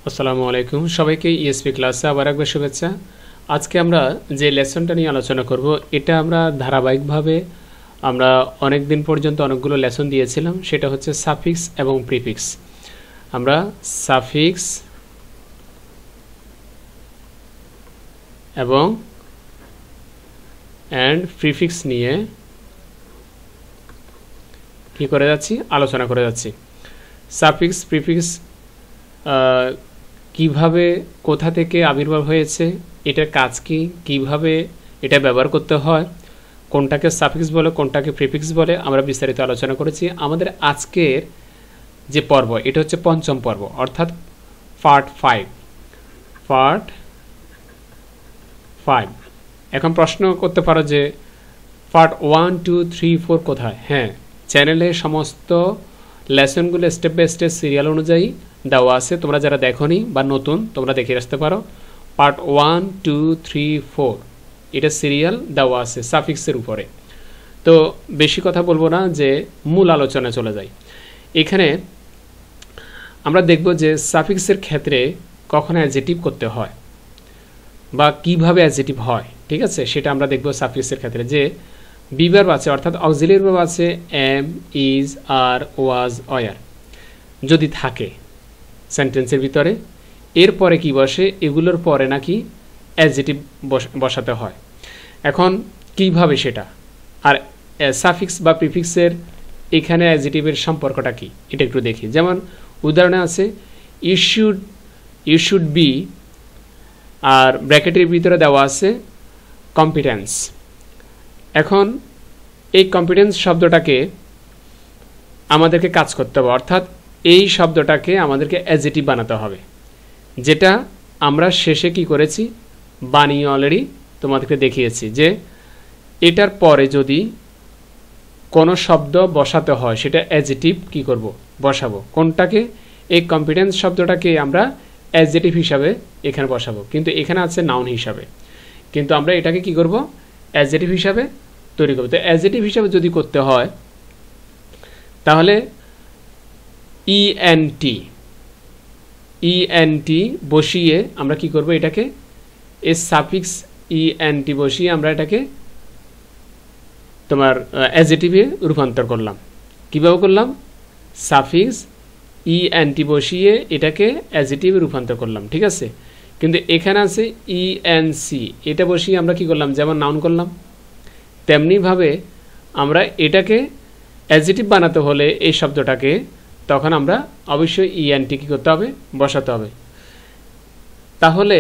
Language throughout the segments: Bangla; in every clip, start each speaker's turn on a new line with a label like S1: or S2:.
S1: আসসালামু আলাইকুম সবাইকে ইএসপি ক্লাসে আবার একবার শুভেচ্ছা। আজকে আমরা যে লেসনটা নিয়ে আলোচনা করব এটা আমরা ধারাবাহিকভাবে আমরা অনেক দিন পর্যন্ত অনেকগুলো লেসন দিয়েছিলাম, সেটা হচ্ছে সাফিক্স এবং প্রিফিক্স। আমরা সাফিক্স এবং প্রিফিক্স নিয়ে কি করে যাচ্ছি, আলোচনা করে যাচ্ছি। সাফিক্স প্রিফিক্স কিভাবে কোথা থেকে আবির্ভাব হয়েছে, এটার কাজ কি, কিভাবে এটা ব্যবহার করতে হয়, কোনটাকে সাফিক্স বলে কোনটাকে প্রিফিক্স বলে, আমরা বিস্তারিত আলোচনা করেছি। আমাদের আজকের যে পর্ব এটা হচ্ছে পঞ্চম পর্ব, অর্থাৎ পার্ট 5। এখন প্রশ্ন করতে পারো যে পার্ট 1, 2, 3, 4 কোথায়? হ্যাঁ, চ্যানেলে সমস্ত লেসনগুলো স্টেপ বাই স্টেপ সিরিয়াল অনুযায়ী দেওয়া আছে। তোমরা যারা দেখোনি বা নতুন, তোমরা দেখে আসতে পারো। পার্ট 1, 2, 3, 4 এটা সিরিয়াল দেওয়া আছে সাফিক্সের উপরে। তো বেশি কথা বলবো না, যে মূল আলোচনা চলে যায়। এখানে আমরা দেখব যে সাফিক্সের ক্ষেত্রে কখন অ্যাডজেক্টিভ করতে হয় বা কিভাবে অ্যাডজেক্টিভ হয়, ঠিক আছে, সেটা আমরা দেখব সাফিক্সের ক্ষেত্রে। যে বিভার্ব আছে, অর্থাৎ অক্সিলিয়ারি ভার্ব আছে am, is, are, was, were যদি থাকে সেন্টেন্সের ভিতরে, এরপরে কি বসে, এগুলোর পরে নাকি অ্যাডজেক্টিভ বসাতে হয়। এখন কিভাবে সেটা, আর সাফিক্স বা প্রিফিক্সের এখানে অ্যাডজেক্টিভের সম্পর্কটা কি, এটা একটু দেখি। যেমন উদাহরণে আছে ইউ শুড বি, আর ব্র্যাকেটের ভিতরে দেওয়া আছে কম্পিটেন্স। এখন এই কম্পিটেন্স শব্দটাকে আমাদেরকে কাজ করতে হবে, অর্থাৎ এই শব্দটাকে আমাদেরকে অ্যাডজেক্টিভ বানাতে হবে, যেটা আমরা শেষে কি করেছি, বানিয়ে অলরেডি তোমাদেরকে দেখিয়েছি। যে এটার পরে যদি কোনো শব্দ বসাতে হয়, সেটা অ্যাডজেক্টিভ কি করব, বসাবো। কোনটাকে? এই কম্পিটেন্স শব্দটাকে আমরা অ্যাডজেক্টিভ হিসাবে এখানে বসাবো, কিন্তু এখানে আছে নাউন হিসাবে, কিন্তু আমরা এটাকে কি করব, অ্যাডজেক্টিভ হিসাবে তৈরি করব। তো অ্যাডজেক্টিভ হিসাবে যদি করতে হয় তাহলে ইএনটি বসিয়ে আমরা কি করব, এটাকে এ সাফিক্স ইএনটি বসিয়ে আমরা এটাকে তোমার অ্যাডজেক্টিভে রূপান্তর করলাম। কীভাবে করলাম? সাফিক্স ইএনটি বসিয়ে এটাকে অ্যাডজেক্টিভে রূপান্তর করলাম, ঠিক আছে। কিন্তু এখানে আছে ইএনসি, এটা বসিয়ে আমরা কি করলাম, যেমন নাউন করলাম। তেমনিভাবে আমরা এটাকে অ্যাডজেক্টিভ বানাতে হলে এই শব্দটাকে, তখন আমরা অবশ্যই ইএনটি কী করতে হবে, বসাতে হবে। তাহলে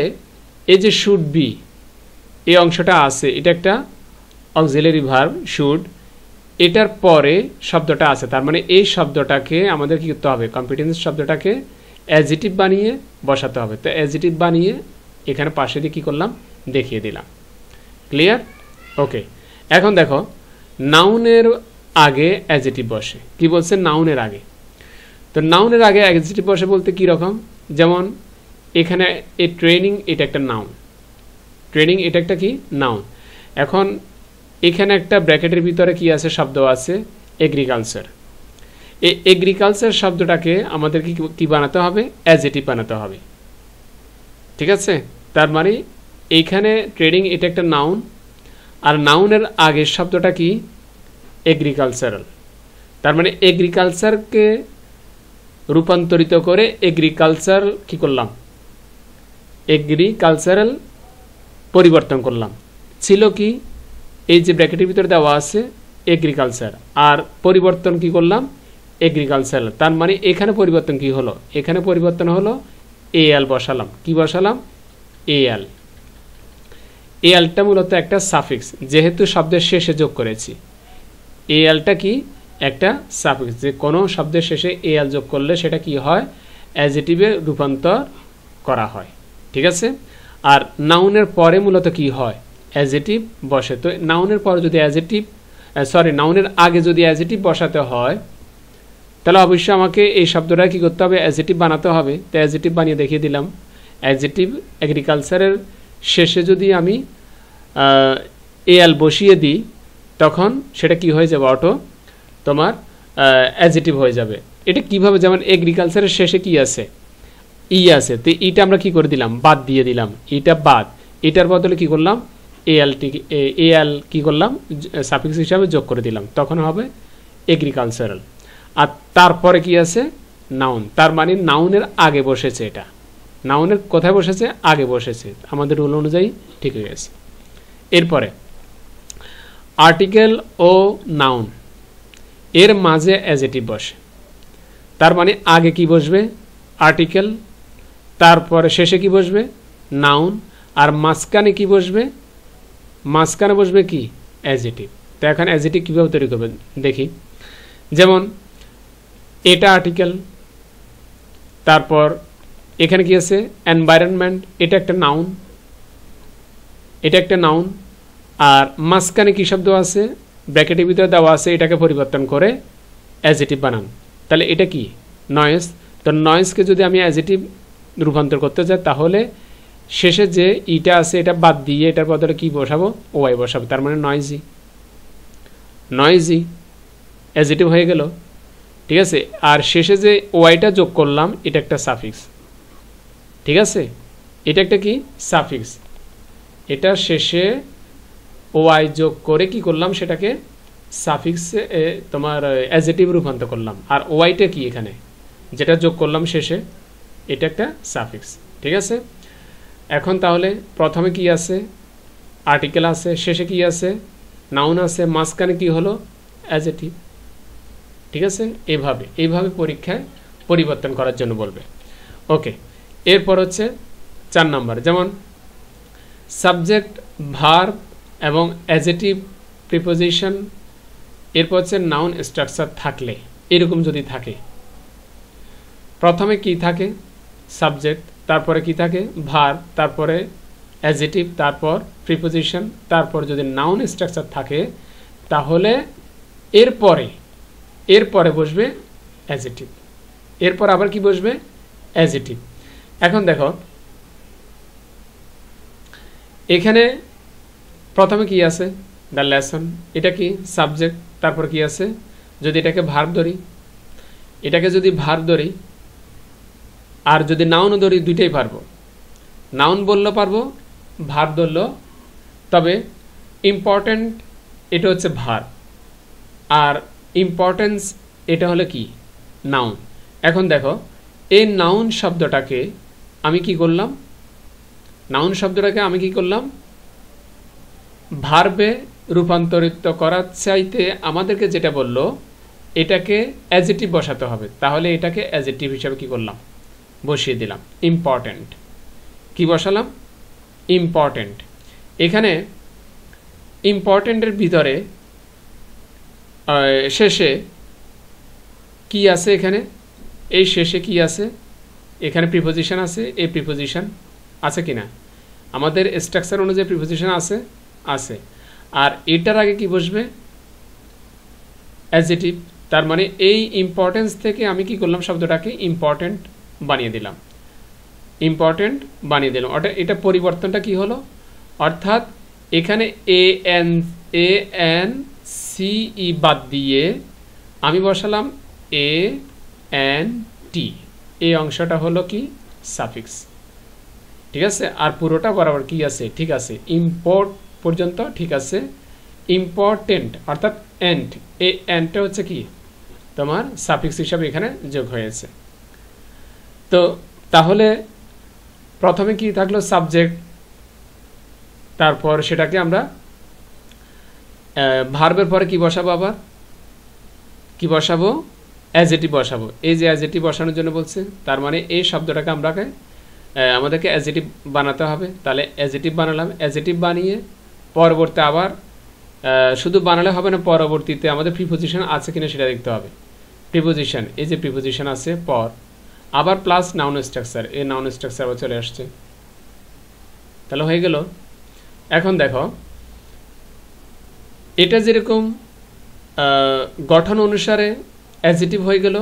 S1: এই যে শুড বি, এই অংশটা আছে, এটা একটা অক্সিলারি ভার্ব শুড, এটার পরে শব্দটা আছে, তার মানে এই শব্দটাকে আমাদের কী করতে হবে, কম্পিটেন্স শব্দটাকে অ্যাডজেক্টিভ বানিয়ে বসাতে হবে। তো অ্যাডজেক্টিভ বানিয়ে এখানে পাশে দিয়ে কী করলাম, দেখিয়ে দিলাম। ক্লিয়ার? ওকে। এখন দেখো, নাউনের আগে অ্যাডজেক্টিভ বসে। কি বলছে? নাউনের আগে। তো নাউনের আগে অ্যাডজেক্টিভ বসে বলতে কী রকম? যেমন এখানে এই ট্রেনিং, এটা একটা নাউন। ট্রেনিং এটা একটা কি, নাউন। এখন এখানে একটা ব্র্যাকেটের ভিতরে কি আছে, শব্দ আছে এগ্রিকালচার। এই এগ্রিকালচার শব্দটাকে আমাদের কি বানাতে হবে, অ্যাডজেক্টিভ বানাতে হবে, ঠিক আছে। তার মানে এইখানে ট্রেনিং এটা একটা নাউন, আর নাউনের আগের শব্দটা কি, এগ্রিকালচারাল। তার মানে এগ্রিকালচারকে রূপান্তরিত করে এগ্রিকালচার কি করলাম, এগ্রিকালচারাল পরিবর্তন করলাম। ছিল কি, এই যে ব্র্যাকেটের ভিতরে দেওয়া আছে এগ্রিকালচার, আর পরিবর্তন কি করলাম, এগ্রিকালচারাল। তার মানে এখানে পরিবর্তন কি হলো, এখানে পরিবর্তন হলো এএল বসালাম। কি বসালাম? এএল। এএলটা মূলত একটা সাফিক্স, যেহেতু শব্দের শেষে যোগ করেছি। এএলটা কি, একটা সাফিক্স, যে কোনো শব্দের শেষে এএল যোগ করলে সেটা কি হয়, অ্যাডজেক্টিভে রূপান্তর করা হয়, ঠিক আছে। আর নাউনের পরে মূলত কি হয়, অ্যাডজেক্টিভ বসে। তো নাউনের পরে যদি নাউনের আগে যদি অ্যাডজেক্টিভ বসাতে হয়, তাহলে অবশ্যই আমাকে এই শব্দটা কি করতে হবে, অ্যাডজেক্টিভ বানাতে হবে। তো অ্যাডজেক্টিভ বানিয়ে দেখিয়ে দিলাম। অ্যাডজেক্টিভ এগ্রিকালচারের শেষে যদি আমি এএল বসিয়ে দিই, তখন সেটা কি হয়ে যাবে, অটো তোমার অ্যাডজেক্টিভ হয়ে যাবে। এটা কিভাবে, যেমন এগ্রিকালচারের শেষে কি আছে, ই আছে, তো ইটা আমরা কি করে দিলাম, বাদ দিয়ে দিলাম, ইটা বাদ, এটার বদলে কি করলাম, এল কি করলাম, সাফিক্স হিসাবে যোগ করে দিলাম, তখন হবে এগ্রিকালচারাল। আর তারপরে কি আছে, নাউন, তার মানে নাউনের আগে বসেছে, এটা নাউনের কোথায় বসেছে, আগে বসেছে, আমাদের রুল অনুযায়ী ঠিক হয়ে গেছে। এরপরে আর্টিকেল ও নাউন এর মাঝে অ্যাজেটিভ বসে, তার মানে আগে কি বসবে, আর্টিকেল, তারপরে শেষে কি বসবে, নাউন, আর মাঝখানে কি বসবে, মাঝখানে বসবে কি, অ্যাজেটিভ। তো এখন অ্যাজেটিভ কীভাবে তৈরি করবেন দেখি। যেমন এটা আর্টিকেল, তারপর এখানে কি আছে, এনভায়রনমেন্ট, এটা একটা নাউন, এটা একটা নাউন, আর মাঝখানে কি শব্দ আছে, ব্র্যাকেটের ভিতরে দেওয়া আছে, এটাকে পরিবর্তন করে অ্যাজেটিভ বানান, তাহলে এটা কি, নয়েজ। তো নয়েজকে যদি আমি অ্যাজেটিভ রূপান্তর করতে চাই, তাহলে শেষে যে ইটা আছে এটা বাদ দিয়ে এটার বদলে কি বসাবো, ওয়াই বসাবো, তার মানে নয়েজি, নয়েজি অ্যাজেটিভ হয়ে গেল, ঠিক আছে। আর শেষে যে ওয়াইটা যোগ করলাম, এটা একটা সাফিক্স, ঠিক আছে, এটা একটা কি, সাফিক্স, এটা শেষে ওয়াই যোগ করে কি করলাম, সেটাকে সাফিক্সে তোমার অ্যাজেটিভ রূপান্তর করলাম। আর ওয়াইটা কি, এখানে যেটা যোগ করলাম শেষে, এটা একটা সাফিক্স, ঠিক আছে। এখন তাহলে প্রথমে কি আছে, আর্টিকেল আছে, শেষে কি আছে, নাউন আছে, মাঝখানে কি হলো, অ্যাজেটিভ, ঠিক আছে। এইভাবে পরীক্ষায় পরিবর্তন করার জন্য বলবে। ওকে, এরপর হচ্ছে 4 নম্বর, যেমন সাবজেক্ট, ভার্ব এবং অ্যাজেটিভ প্রিপোজিশন, এরপর হচ্ছে নাউন স্ট্রাকচার থাকলে, এরকম যদি থাকে, প্রথমে কি থাকে, সাবজেক্ট, তারপরে কি থাকে, ভার্ব, তারপরে অ্যাজেটিভ, তারপর প্রিপোজিশন, তারপর যদি নাউন স্ট্রাকচার থাকে, তাহলে এরপরে বসবে অ্যাজেটিভ, এরপর আবার কি বসবে, অ্যাজেটিভ। এখন দেখো এখানে প্রথমে কি আছে, দ্য লেসন, এটা কি সাবজেক্ট, তারপর কি আছে, যদি এটাকে ভার্ব ধরি, এটাকে যদি ভার্ব ধরি, আর যদি নাউন ধরি, দুইটাই পারবো, নাউন বললেও পারবো, ভার্ব ধরলেও, তবে ইম্পর্টেন্ট এটা হচ্ছে ভার্ব, আর ইম্পর্টেন্স এটা হলো কি, নাউন। এখন দেখো এই নাউন শব্দটাকে আমি কি করলাম, নাউন শব্দটাকে আমি কি করলাম, ভার্বে রূপান্তরিত করার চাইতে আমাদেরকে যেটা বললো, এটাকে অ্যাজেটিভ বসাতে হবে, তাহলে এটাকে অ্যাজেটিভ হিসাবে কি করলাম, বসিয়ে দিলাম, ইম্পর্টেন্ট, কি বসালাম, ইম্পর্টেন্ট। এখানে ইম্পর্টেন্টের ভিতরে শেষে কি আছে, এখানে এই শেষে কি আছে, এখানে প্রিপোজিশন আছে, এই প্রিপোজিশন আছে কিনা, আমাদের স্ট্রাকচার অনুযায়ী প্রিপোজিশন আছে, আছে, আর এটার আগে কি বসবে, অ্যাজেটিভ, তার মানে এই ইম্পর্টেন্স থেকে আমি কি করলাম, শব্দটাকে ইম্পর্টেন্ট বানিয়ে দিলাম, ইম্পর্টেন্ট বানিয়ে দিলাম, অর্থাৎ এটা পরিবর্তনটা কি হলো, অর্থাৎ এখানে ANCE বাদ দিয়ে আমি বসালাম ANT, এই অংশটা হলো কি, সাফিক্স, ঠিক আছে। আর পুরোটা বরাবর কি আছে, ঠিক আছে, ইম্পোর্ট পর্যন্ত ঠিক আছে, ইম্পর্টেন্ট অর্থাৎ এন্ড, এই এন্ডটা হচ্ছে কি তোমার সাফিক্স হিসাবে এখানে যোগ হয়েছে। তো তাহলে প্রথমে কি থাকলো, সাবজেক্ট, তারপর সেটাকে আমরা ভার্বের পরে কি বসাবো, আবার কি বসাবো, অ্যাজেটিভ বসাবো। এই যে অ্যাজেটিভ বসানোর জন্য বলছে, তার মানে এই শব্দটাকে আমাদেরকে অ্যাজেটিভ বানাতে হবে, তাহলে অ্যাজেটিভ বানালাম, অ্যাজেটিভ বানিয়ে পরবর্তী আবার শুধু বানালে হবে না, পরবর্তীতে আমাদের প্রিপোজিশন আছে কিনা সেটা দেখতে হবে। প্রিপোজিশন, এই যে প্রিপোজিশন আছে পর, আবার প্লাস নাউন স্ট্রাকচার, এই নাউন স্ট্রাকচার আবার চলে আসছে, তাহলে হয়ে গেল। এখন দেখো এটা যেরকম গঠন অনুসারে অ্যাজেটিভ হয়ে গেল,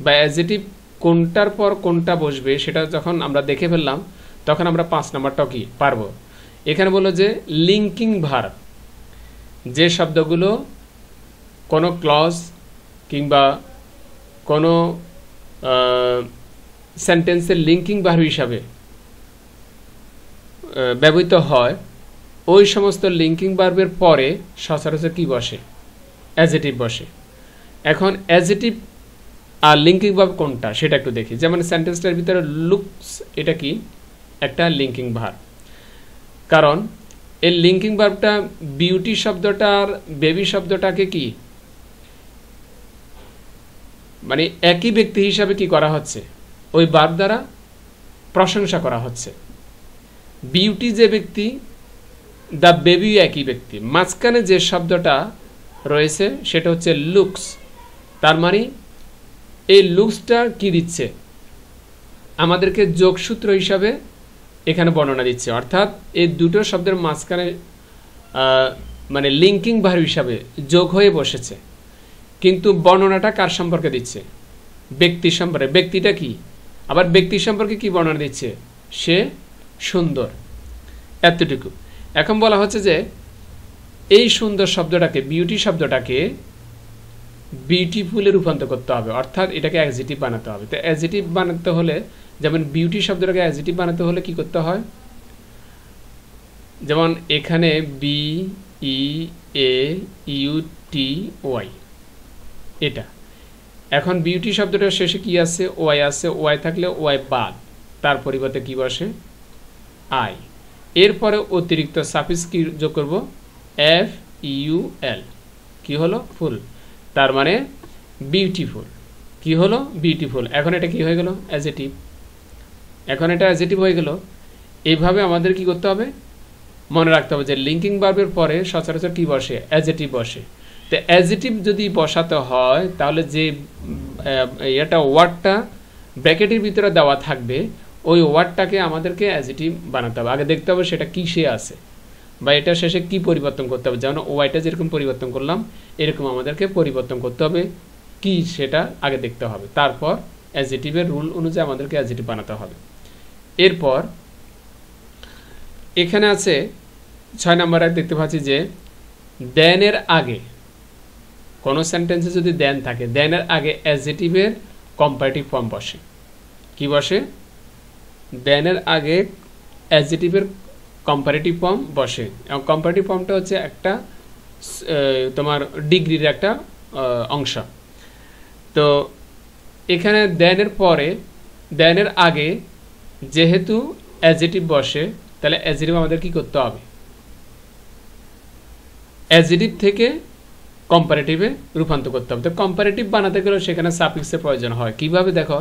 S1: বা অ্যাজেটিভ কোনটার পর কোনটা বসবে সেটা যখন আমরা দেখে ফেললাম, তখন আমরা 5 নাম্বারটাও কি পারবো। এখানে বললো যে লিঙ্কিং ভার্ব, যে শব্দগুলো কোনো ক্লজ কিংবা কোনো সেন্টেন্সের লিঙ্কিং ভার্ব হিসাবে ব্যবহৃত হয় ওই সমস্ত লিঙ্কিং ভার্বের পরে সচরাচর কি বসে? অ্যাজেটিভ বসে। এখন অ্যাজেটিভ আর লিঙ্কিং ভার্ব কোনটা সেটা একটু দেখি। যেমন সেন্টেন্সটার ভিতরে লুকস, এটা কি একটা লিঙ্কিং ভার্ব, কারণ এই লিঙ্কিং ভার্বটা বিউটি শব্দটা আর বেবি শব্দটাকে কি মানে একই ব্যক্তি হিসাবে কি করা হচ্ছে? ওই ভার্ব দ্বারা প্রশংসা করা হচ্ছে। বিউটি যে ব্যক্তি, দ্য বেবি একই ব্যক্তি, মাঝখানে যে শব্দটা রয়েছে সেটা হচ্ছে লুকস। তার মানে এই লুকসটা কি দিচ্ছে? আমাদেরকে যোগসূত্র হিসাবে এখানে বর্ণনা দিচ্ছে, অর্থাৎ এই দুটো শব্দের মাঝখানে মানে লিঙ্কিং ভার্ব হিসাবে যোগ হয়ে বসেছে, কিন্তু বর্ণনাটা কার সম্পর্কে দিচ্ছে? ব্যক্তি সম্পর্কে। ব্যক্তিটা কি? আবার ব্যক্তি সম্পর্কে কি বর্ণনা দিচ্ছে? সে সুন্দর, এতটুকু। এখন বলা হচ্ছে যে এই সুন্দর শব্দটাকে, বিউটি শব্দটাকে বিউটিফুলে রূপান্তর করতে হবে, অর্থাৎ এটাকে অ্যাডজেক্টিভ বানাতে হবে। তো অ্যাডজেক্টিভ বানাতে হলে, যেমন বিউটি শব্দটাকে অ্যাডজেক্টিভ বানাতে হলে কি করতে হয়? যেমন এখানে B E A U T Y, এটা। এখন বিউটি শব্দটার শেষে কি আছে? ওয়াই আছে। ওয়াই থাকলে ওয়াই বাদ, তার পরিবর্তে কি বসে? আই। এরপরে অতিরিক্ত সাফিক্স কি যোগ করব? F U L. কি হলো? ফুল। তার মানে বিউটিফুল। কি হলো? বিউটিফুল। এখন এটা কি হয়ে গেল? অ্যাডজেক্টিভ। এখন এটা অ্যাডজেক্টিভ হয়ে গেল। এইভাবে আমাদের কি করতে হবে? মনে রাখতে হবে যে লিঙ্কিং ভার্বের পরে সচরাচর কি বসে? অ্যাডজেক্টিভ বসে। তো অ্যাডজেক্টিভ যদি বসাতে হয় তাহলে যে এটা ওয়ার্ডটা ব্র্যাকেটের ভিতরে দেওয়া থাকবে, ওই ওয়ার্ডটাকে আমাদেরকে অ্যাডজেক্টিভ বানাতে হবে। আগে দেখতে হবে সেটা কিসে আছে বা এটা শেষে কি পরিবর্তন করতে হবে। যেমন ওয়াইটা যেরকম পরিবর্তন করলাম, এরকম আমাদেরকে পরিবর্তন করতে হবে কি সেটা আগে দেখতে হবে। তারপর অ্যাডজেক্টিভের রুল অনুযায়ী আমাদেরকে অ্যাডজেক্টিভ বানাতে হবে। এরপর এখানে আছে 6 নম্বরে দেখতে পাচ্ছি যে দেনের আগে কোনো সেন্টেন্সে যদি দেন থাকে, দেনের আগে অ্যাডজেক্টিভের কম্পারেটিভ ফর্ম বসে। কি বসে? দেনের আগে অ্যাডজেক্টিভের কম্পারেটিভ ফর্ম বসে। এবং কম্পারেটিভ ফর্মটা হচ্ছে একটা তোমার ডিগ্রির একটা অংশ। তো এখানে দেনের পরে, দেনের আগে যেহেতু অ্যাডজেক্টিভ বসে, তাহলে অ্যাডজেক্টিভ আমাদের কি করতে হবে? অ্যাডজেক্টিভ থেকে কম্পারেটিভে রূপান্তর করতে হবে। তো কম্পারেটিভ বানাতে গেলে সেখানে সাফিক্সের প্রয়োজন হয়। কিভাবে? দেখো,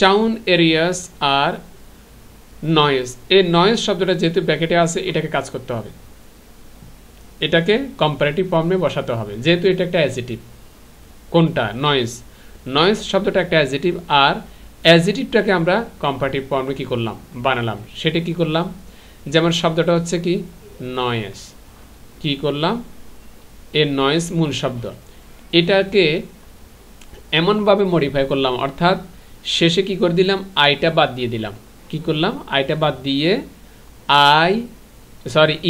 S1: টাউন এরিয়াস আর নয়েজ। এই নয়েজ শব্দটা যেহেতু ব্র্যাকেটে আছে, এটাকে কাজ করতে হবে, এটাকে কম্পারেটিভ ফর্মে বসাতে হবে, যেহেতু এটা একটা অ্যাডজেক্টিভ। কোনটা? নয়েজ। নয়েজ শব্দটা একটা অ্যাডজেক্টিভ, আর অ্যাডজেক্টিভটাকে আমরা কম্পারেটিভ ফর্মে কি করলাম? বানালাম। সেটা কি করলাম? যেমন শব্দটা হচ্ছে কি? নয়েজ। কি করলাম? এর নয়েজ মূল শব্দ, এটাকে এমনভাবে মডিফাই করলাম, অর্থাৎ শেষে কি করে দিলাম? আইটা বাদ দিয়ে দিলাম। কি করলাম? আইটা বাদ দিয়ে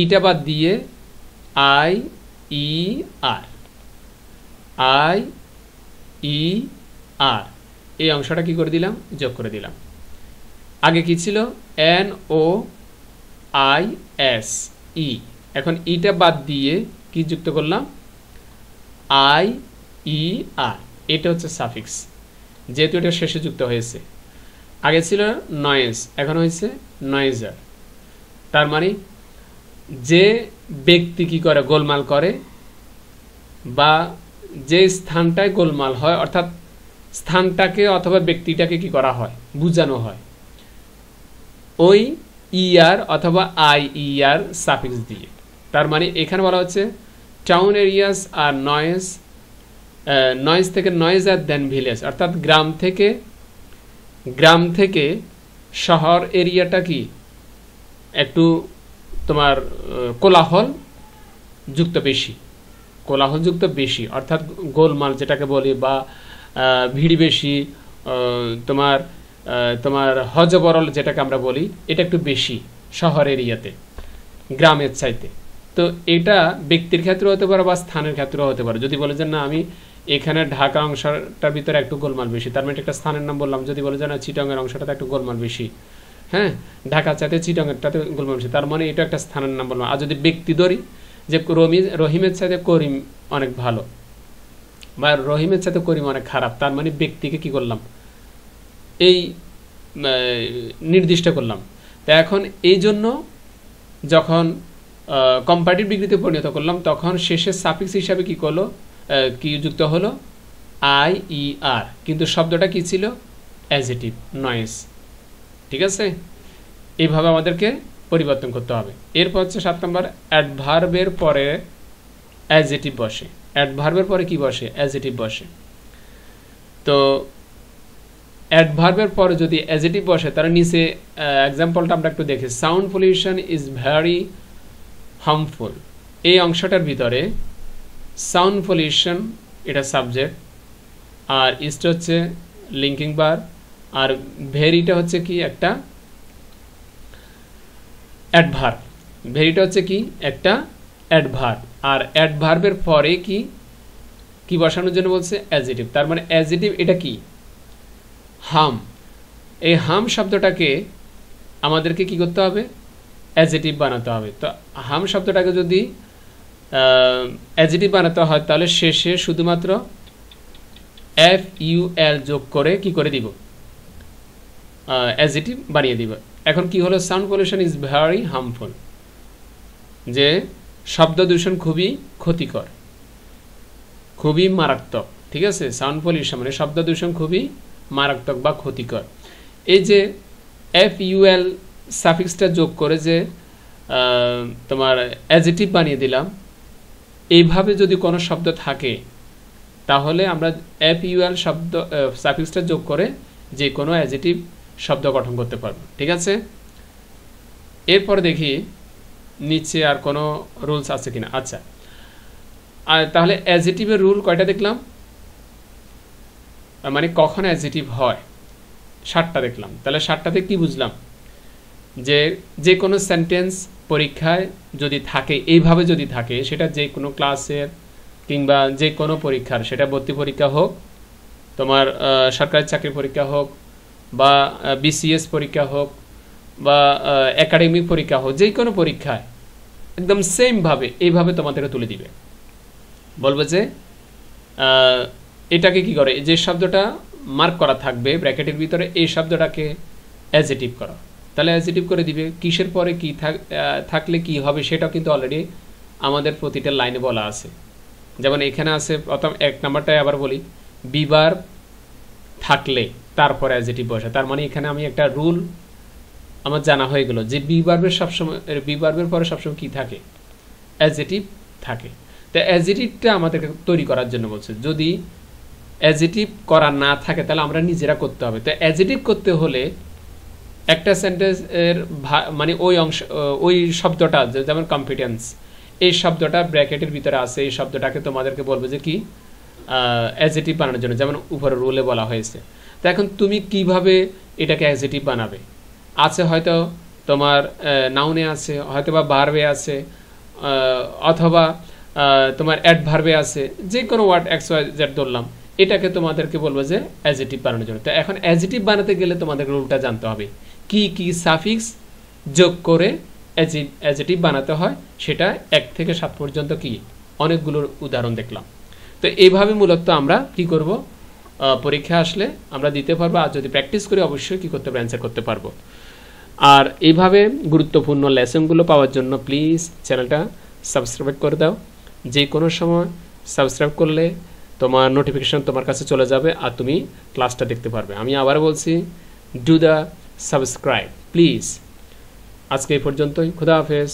S1: ইটা বাদ দিয়ে I E R, I E আর, এই অংশটা কি করে দিলাম? যোগ করে দিলাম। আগে কি ছিল? N O I S E. এখন ইটা বাদ দিয়ে কি যুক্ত করলাম? I E R. এটা হচ্ছে সাফিক্স, যেহেতু এটা শেষে যুক্ত হয়েছে। আগে ছিল নয়েজ, এখন হয়েছে নয়েজার। তার মানে যে ব্যক্তি কি করে? গোলমাল করে, বা যে স্থানটায় গোলমাল হয়, অর্থাৎ স্থানটাকে অথবা ব্যক্তিটাকে কি করা হয়? বুঝানো হয় ওই ইআর অথবা আই ইআর সাফিক্স দিয়ে। তার মানে এখানে বলা হচ্ছে টাউন এরিয়াস আর নয়েজ, নয়েজ থেকে নয়েজ আর দেন ভিলেজ, অর্থাৎ গ্রাম থেকে শহর এরিয়াটা কি একটু তোমার কোলাহল যুক্ত বেশি, অর্থাৎ গোলমাল যেটাকে বলি, বা ভিড় বেশি, তোমার হজবরল যেটাকে আমরা বলি, এটা একটু বেশি শহর এরিয়াতে গ্রামের চাইতে। তো এটা ব্যক্তির ক্ষেত্রে হতে পারে বা স্থানের ক্ষেত্রেও হতে পারে। যদি বলে যে না, আমি এখানে ঢাকা অংশটার ভিতরে একটু গোলমাল বেশি, তার মানে একটা স্থানের নাম বললাম। যদি বলে যে না চিটাগংয়ের অংশটাতে একটু গোলমাল বেশি, হ্যাঁ, ঢাকার চাইতে চিটাগংয়েরটাতে গোলমাল বেশি, তার মানে এটা একটা স্থানের নাম বললাম। আর যদি ব্যক্তি ধরি যে রহিমের চাইতে করিম অনেক ভালো বা রহিমের চাইতে করিম অনেক খারাপ, তার মানে ব্যক্তিকে কি করলাম, এই নির্দিষ্ট করলাম। তা এখন এই জন্য যখন কম্পারেটিভ ডিগ্রিতে পরিণত করলাম তখন শেষের সাফিক্স হিসাবে কি করলো, কি যুক্ত হলো, IER, কিন্তু শব্দটা কি ছিল, অ্যাডজেটিভ নয়েস। ঠিক আছে, এইভাবে আমাদেরকে পরিবর্তন করতে হবে। এরপর হচ্ছে 7 নম্বর, অ্যাডভার্বের পরে অ্যাডজেটিভ বসে। অ্যাডভার্বের পরে কি বসে, অ্যাডজেটিভ বসে। তো অ্যাডভার্বের পরে যদি অ্যাডজেটিভ বসে তার নিচে এক্সাম্পলটা আমরা একটু দেখি। Sound pollution is very harmful, এই অংশটার ভিতরে সাউন্ড পলিউশন এটা সাবজেক্ট, আর ইস্ট হচ্ছে লিঙ্কিং বার, আর ভেরিটা হচ্ছে কি একটা অ্যাডভার্ব। ভেরিটা হচ্ছে কি একটা অ্যাডভার্ব, আর অ্যাডভার্বের পরে কি কি বসানোর জন্য বলছে, অ্যাডজেটিভ। তার মানে অ্যাডজেটিভ এটা কি, হাম। এই হাম শব্দটাকে আমাদেরকে কি করতে হবে, অ্যাডজেটিভ বানাতে হবে। তো হাম শব্দটাকে যদি অ্যাডজেটিভ বানাতে হয় তাহলে শেষে শুধুমাত্র FUL যোগ করে কি করে দিব, অ্যাডজেটিভ বানিয়ে দিব। এখন কি হলো, sound pollution is very harmful, যে শব্দ দূষণ খুবই ক্ষতিকর, খুবই মারাত্মক। ঠিক আছে, সাউন্ড পলিউশন মানে শব্দ দূষণ খুবই মারাত্মক বা ক্ষতিকর। এই যে FUL সাফিক্সটা যোগ করে যে তোমার অ্যাডজেটিভ বানিয়ে দিলাম, এইভাবে যদি কোনো শব্দ থাকে তাহলে আমরা FUL শব্দ সাফিক্সটা যোগ করে যে কোনো অ্যাডজেটিভ শব্দ গঠন করতে পারবো। ঠিক আছে, এরপর দেখি নিচে আর কোনো রুলস আছে কিনা। আচ্ছা, আর তাহলে অ্যাডজেটিভের রুল কয়টা দেখলাম, মানে কখন অ্যাডজেটিভ হয় 7টা দেখলাম। তাহলে 7টাতে কি বুঝলাম, যে কোনো সেন্টেন্স পরীক্ষায় যদি থাকে, এইভাবে যদি থাকে, সেটা যে কোনো ক্লাসের কিংবা যে কোনো পরীক্ষার, সেটা ভর্তি পরীক্ষা হোক, তোমার সরকারি চাকরির পরীক্ষা হোক, বা BCS পরীক্ষা হোক, বা একাডেমিক পরীক্ষা হোক, যে কোনো পরীক্ষায় একদম সেমভাবে এইভাবে তোমাদেরকে তুলে দিবে। বলবে যে এটাকে কি করে, যে শব্দটা মার্ক করা থাকবে ব্র্যাকেটের ভিতরে, এই শব্দটাকে অ্যাডজেটিভ করা। তাহলে অ্যাডজেটিভ করে দিবে, কিসের পরে কি থাকলে কি হবে সেটাও কিন্তু অলরেডি আমাদের প্রতিটা লাইনে বলা আছে। যেমন এখানে আছে প্রথম 1 নাম্বারটায়, আবার বলি, বিবার থাকলে তারপরে অ্যাডজেটিভ বসে। তার মানে এখানে আমি একটা রুল আমার জানা হয়ে গেল যে বিভার্বের পরে সবসময় কি থাকে, অ্যাডজেটিভ থাকে। তো অ্যাডজেটিভটা আমাদেরকে তৈরি করার জন্য বলছে। যদি অ্যাডজেটিভ করা না থাকে তাহলে আমরা নিজেরা করতে হবে। তো অ্যাডজেটিভ করতে হলে একটা সেন্টেন্সের মানে ওই শব্দটা, যেমন কম্পিটেন্স, এই শব্দটা ব্র্যাকেটের ভিতরে আছে, এই শব্দটাকে তোমাদেরকে বলবে যে কি অ্যাডজেটিভ বানানোর জন্য, যেমন উপরে রুলে বলা হয়েছে। তো এখন তুমি কিভাবে এটাকে অ্যাডজেটিভ বানাবে, আছে হয়তো তোমার নাউনে আছে, হয়তো বা ভার্বে আছে, অথবা তোমার অ্যাডভার্বে আছে, যে কোনো ওয়ার্ড XYZ ধরলাম, এটাকে তোমাদেরকে বলবো যে অ্যাডজেটিভ বানানোর জন্য। তো এখন অ্যাডজেটিভ বানাতে গেলে তোমাদের রুলটা জানতে হবে, কি কি সাফিক্স যোগ করে অ্যাডজেটিভ বানাতে হয়, সেটা 1 থেকে 7 পর্যন্ত কি অনেকগুলোর উদাহরণ দেখলাম। তো এইভাবে মূলত আমরা কি করব, পরীক্ষা আসলে আমরা দিতে পারবো, আর যদি প্র্যাকটিস করি অবশ্যই কি করতে পারবো, অ্যান্সার করতে পারবো। আর এইভাবে গুরুত্বপূর্ণ লেসনগুলো পাওয়ার জন্য প্লিজ চ্যানেলটা সাবস্ক্রাইব করে দাও। যে কোনো সময় সাবস্ক্রাইব করলে তোমার নোটিফিকেশন তোমার কাছে চলে যাবে, আর তুমি ক্লাসটা দেখতে পারবে। আমি আবার বলছি, ডু দ্য সাবস্ক্রাইব প্লিজ। আজকে এই পর্যন্তই, খুদা হাফেজ।